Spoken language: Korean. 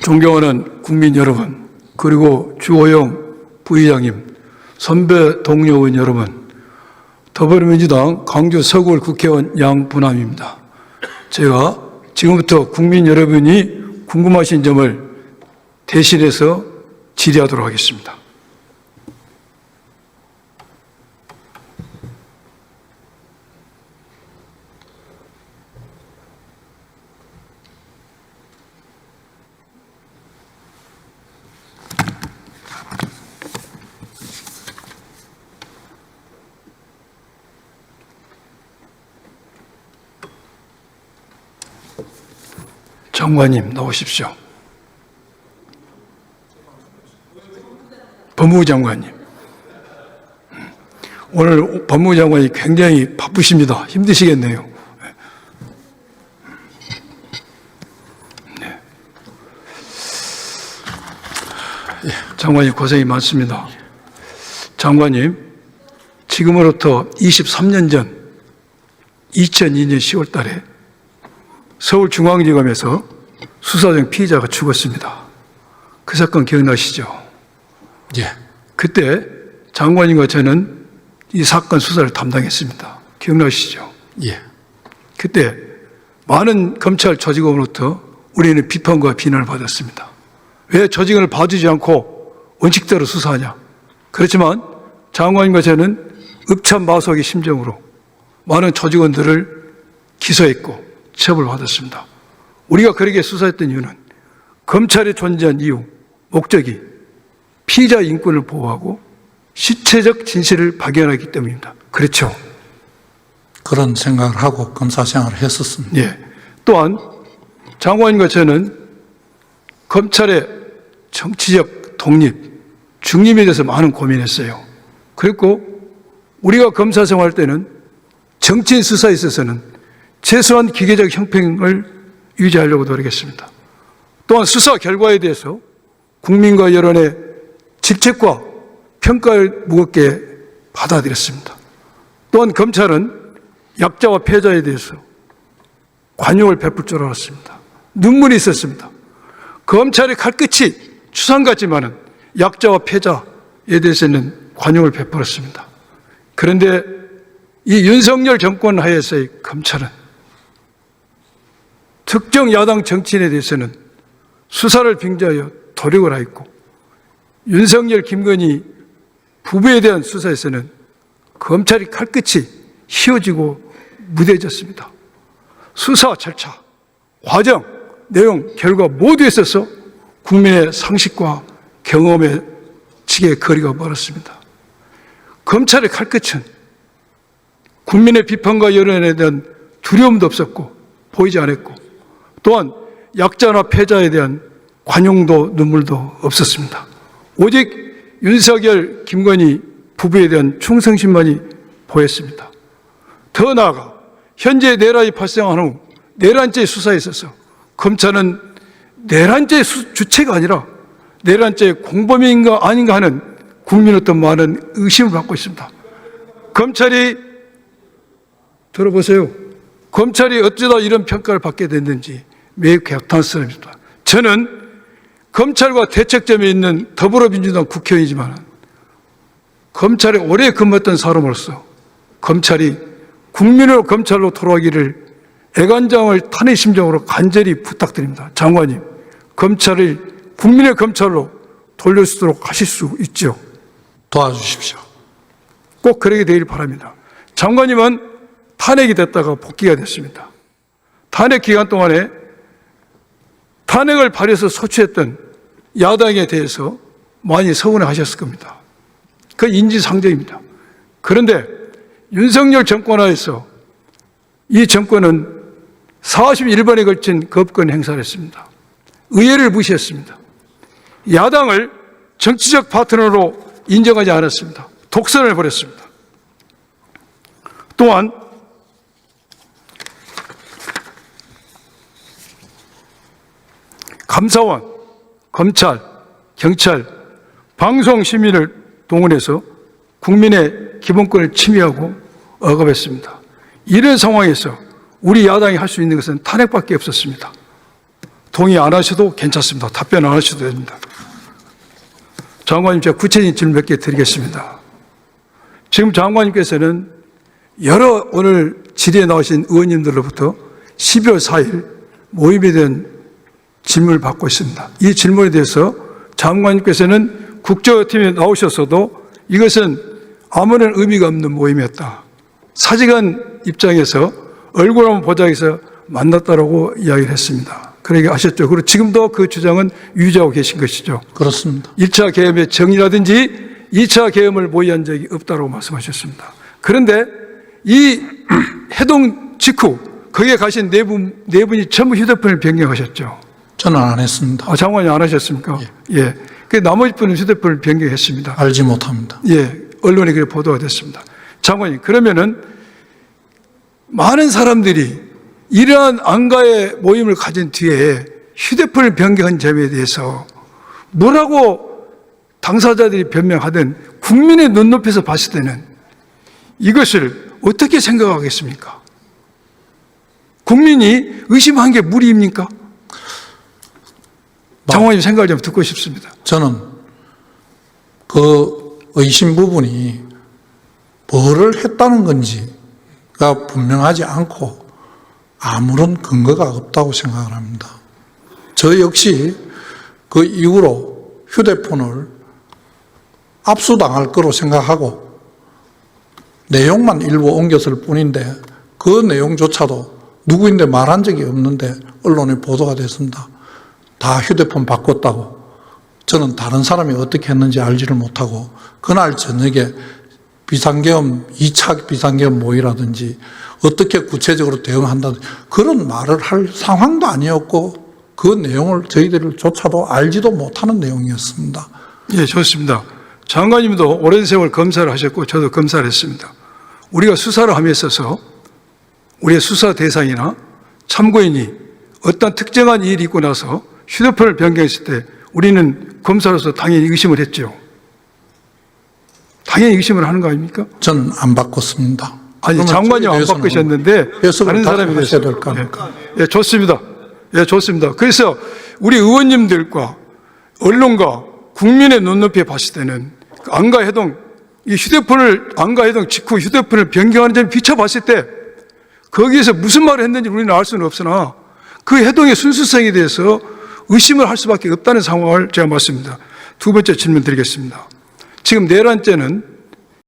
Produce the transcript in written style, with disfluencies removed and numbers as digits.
존경하는 국민 여러분, 그리고 주호영 부의장님, 선배 동료 의원 여러분, 더불어민주당 광주 서구을 국회의원 양부남입니다. 제가 지금부터 국민 여러분이 궁금하신 점을 대신해서 질의하도록 하겠습니다. 장관님 나오십시오. 법무부 장관님. 오늘 법무부 장관이 굉장히 바쁘십니다. 힘드시겠네요. 네. 장관님 고생이 많습니다. 장관님, 지금으로부터 23년 전 2002년 10월 달에 서울중앙지검에서 수사중 피의자가 죽었습니다. 그 사건 기억나시죠? 예. 그때 장관님과 저는 이 사건 수사를 담당했습니다. 기억나시죠? 예. 그때 많은 검찰 조직원으로부터 우리는 비판과 비난을 받았습니다. 왜 조직원을 봐주지 않고 원칙대로 수사하냐? 그렇지만 장관님과 저는 읍참마속의 심정으로 많은 조직원들을 기소했고 처벌받았습니다. 우리가 그렇게 수사했던 이유는 검찰이 존재한 이유, 목적이 피의자 인권을 보호하고 실체적 진실을 발견하기 때문입니다. 그렇죠? 그런 생각을 하고 검사 생활을 했었습니다. 예. 또한 장관님과 저는 검찰의 정치적 독립, 중립에 대해서 많은 고민했어요. 그리고 우리가 검사 생활할 때는 정치인 수사에 있어서는 최소한 기계적 형평을 유지하려고 노력했습니다. 또한 수사 결과에 대해서 국민과 여론의 질책과 평가를 무겁게 받아들였습니다. 또한 검찰은 약자와 패자에 대해서 관용을 베풀 줄 알았습니다. 눈물이 있었습니다. 검찰의 칼끝이 추상 같지만은 약자와 패자에 대해서는 관용을 베풀었습니다. 그런데 이 윤석열 정권 하에서의 검찰은 특정 야당 정치인에 대해서는 수사를 빙자하여 도력을 하였고, 윤석열, 김건희 부부에 대한 수사에서는 검찰이 칼끝이 휘어지고 무뎌졌습니다. 수사 절차, 과정, 내용, 결과 모두에 있어서 국민의 상식과 경험의 지게 거리가 멀었습니다. 검찰의 칼끝은 국민의 비판과 여론에 대한 두려움도 없었고 보이지 않았고, 또한 약자나 패자에 대한 관용도 눈물도 없었습니다. 오직 윤석열, 김건희 부부에 대한 충성심만이 보였습니다. 더 나아가 현재 내란이 발생한 후 내란죄 수사에 있어서 검찰은 내란죄 주체가 아니라 내란죄 공범인가 아닌가 하는 국민으로부터 많은 의심을 받고 있습니다. 검찰이 들어보세요. 검찰이 어쩌다 이런 평가를 받게 됐는지 매우 개탄스럽습니다. 저는 검찰과 대척점에 있는 더불어민주당 국회의원이지만 검찰에 오래 근무했던 사람으로서 검찰이 국민의 검찰로 돌아가기를 애간장을 탄의 심정으로 간절히 부탁드립니다. 장관님, 검찰을 국민의 검찰로 돌릴 수 있도록 하실 수 있죠. 도와주십시오. 꼭 그러게 되길 바랍니다. 장관님은 탄핵이 됐다가 복귀가 됐습니다. 탄핵 기간 동안에 탄핵을 발의해서 소추했던 야당에 대해서 많이 서운해 하셨을 겁니다. 그 인지상정입니다. 그런데 윤석열 정권 하에서 이 정권은 41번에 걸친 거부권 행사를 했습니다. 의회를 무시했습니다. 야당을 정치적 파트너로 인정하지 않았습니다. 독선을 벌였습니다. 또한 감사원, 검찰, 경찰, 방송 시민을 동원해서 국민의 기본권을 침해하고 억압했습니다. 이런 상황에서 우리 야당이 할 수 있는 것은 탄핵밖에 없었습니다. 동의 안 하셔도 괜찮습니다. 답변 안 하셔도 됩니다. 장관님, 제가 구체적인 질문 몇 개 드리겠습니다. 지금 장관님께서는 여러 오늘 질의에 나오신 의원님들로부터 12월 4일 모임에 대한 질문을 받고 있습니다. 이 질문에 대해서 장관님께서는 국정팀에 나오셨어도 이것은 아무런 의미가 없는 모임이었다. 사직한 입장에서 얼굴 한번 보자 해서 만났다라고 이야기를 했습니다. 그러게 하셨죠. 그리고 지금도 그 주장은 유지하고 계신 것이죠. 그렇습니다. 1차 계엄의 정의라든지 2차 계엄을 모의한 적이 없다고 말씀하셨습니다. 그런데 이 해동 직후 거기에 가신 네 분이 전부 휴대폰을 변경하셨죠. 저는 안 했습니다. 장관님 안 하셨습니까? 예. 그 나머지 분은 휴대폰을 변경했습니다. 알지 못합니다. 예. 언론에 그렇게 보도가 됐습니다. 장관님, 그러면은 많은 사람들이 이러한 안가의 모임을 가진 뒤에 휴대폰을 변경한 점에 대해서 뭐라고 당사자들이 변명하든 국민의 눈높이에서 봤을 때는 이것을 어떻게 생각하겠습니까? 국민이 의심한 게 무리입니까? 장관님 생각을 좀 듣고 싶습니다. 저는 그 의심 부분이 뭐를 했다는 건지가 분명하지 않고 아무런 근거가 없다고 생각을 합니다. 저 역시 그 이후로 휴대폰을 압수당할 거로 생각하고 내용만 일부 옮겼을 뿐인데 그 내용조차도 누구인데 말한 적이 없는데 언론에 보도가 됐습니다. 다 휴대폰 바꿨다고. 저는 다른 사람이 어떻게 했는지 알지를 못하고 그날 저녁에 비상계엄, 2차 비상계엄 모의라든지 어떻게 구체적으로 대응한다든지 그런 말을 할 상황도 아니었고 그 내용을 저희들조차도 알지도 못하는 내용이었습니다. 예, 좋습니다. 장관님도 오랜 세월 검사를 하셨고 저도 검사를 했습니다. 우리가 수사를 함에 있어서 우리의 수사 대상이나 참고인이 어떤 특정한 일이 있고 나서 휴대폰을 변경했을 때 우리는 검사로서 당연히 의심을 했죠. 당연히 의심을 하는 거 아닙니까? 저는 안 바꿨습니다. 아니, 장관님 안 바꾸셨는데 다른 사람이 하셔야 됐어요. 될까 합니까? 예, 좋습니다. 예, 좋습니다. 그래서 우리 의원님들과 언론과 국민의 눈높이에 봤을 때는 그 안가해동, 이 휴대폰을 안가해동 직후 휴대폰을 변경하는 점을 비춰봤을 때 거기에서 무슨 말을 했는지 우리는 알 수는 없으나 그 해동의 순수성에 대해서 의심을 할 수밖에 없다는 상황을 제가 말씀드립니다. 두 번째 질문 드리겠습니다. 지금 내란죄는